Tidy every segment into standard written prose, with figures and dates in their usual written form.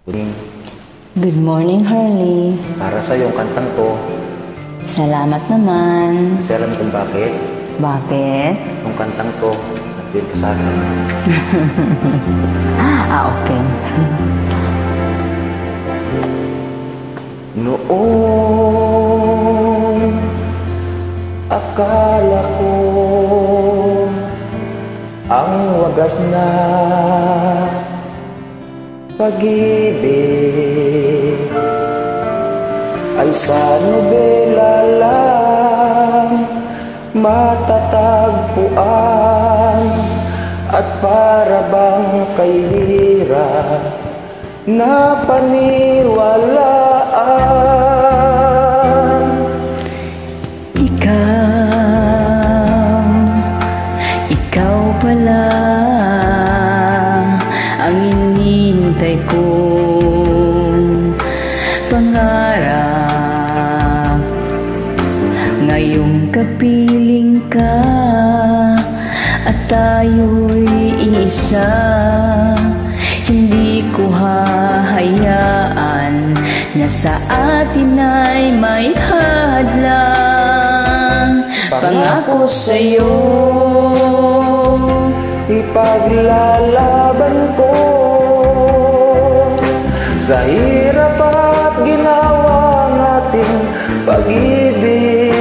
Good morning. Good morning, Harley. Para sa yung kantang to, Salamat naman. kasi alam kung bakit. Bakit? Yung kantang to, natin ka sa akin. Okay. Noong akala ko ang wagas na pag-ibig ay sa nobela lang matatagpuan at para bang kay hirap na paniwalaan. Ikaw pala ang inintay kong pangarap. Ngayong kapiling ka at tayo'y isa, hindi ko hahayaan na sa atin ay may hadlang. Pangako sa'yo, ipaglalaban ko sa hirap at ginawang ating pag-ibig,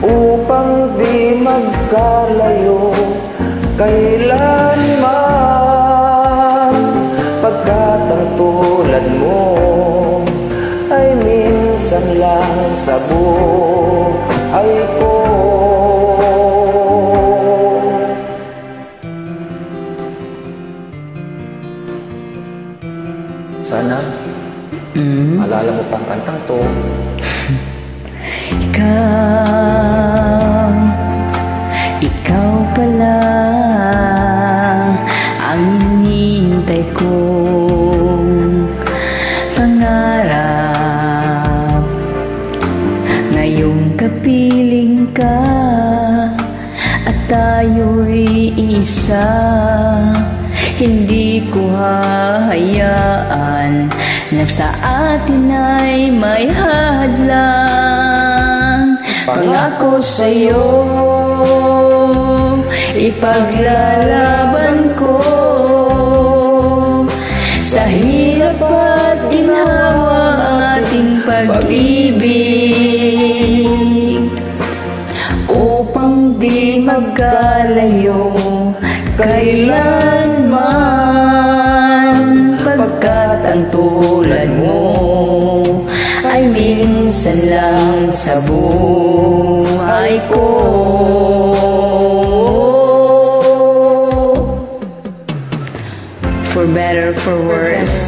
upang di magkalayo kailanman, pagkat ang tulad mo ay minsan lang sa buhay ko. Sana maalala mo pang kantang to. Ikaw pala ang hinihintay kong pangarap. Ngayong kapiling ka at tayo'y isa, hindi ko hahayaan na sa atin ay may hadlang. Pangako sa'yo, ipaglalaban ko sa hirap at ginhawa ang ating pag-ibig, upang di magkalayo kailanman, pagkat ang tulad mo ay minsan lang sa buhay ko. For better, for worse,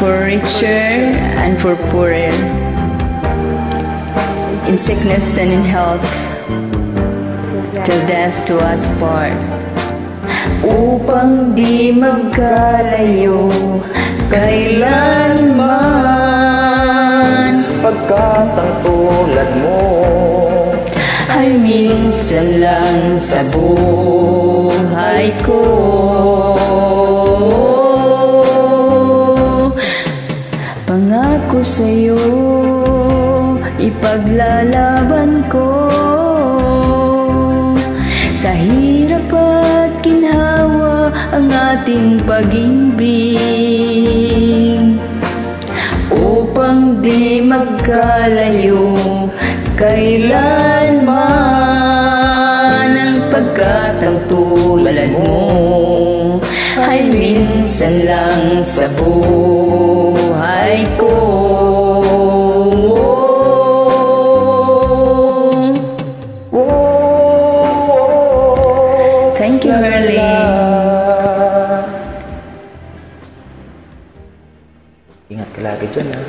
for richer and for poorer, in sickness and in health, till death to us part. Upang di magkalayo kailanman, Pagkat ang tulad mo ay minsan lang sa buhay ko. Pangako sa'yo, ipaglalaban ko sa hirap at ginhawa ang ating pag-ibig, upang di magkalayo kailanman, ang pagkat ang tulad mo ay minsan lang sa buhay ko. Thank you, Harley. Ingat ka lagi dyan, ha?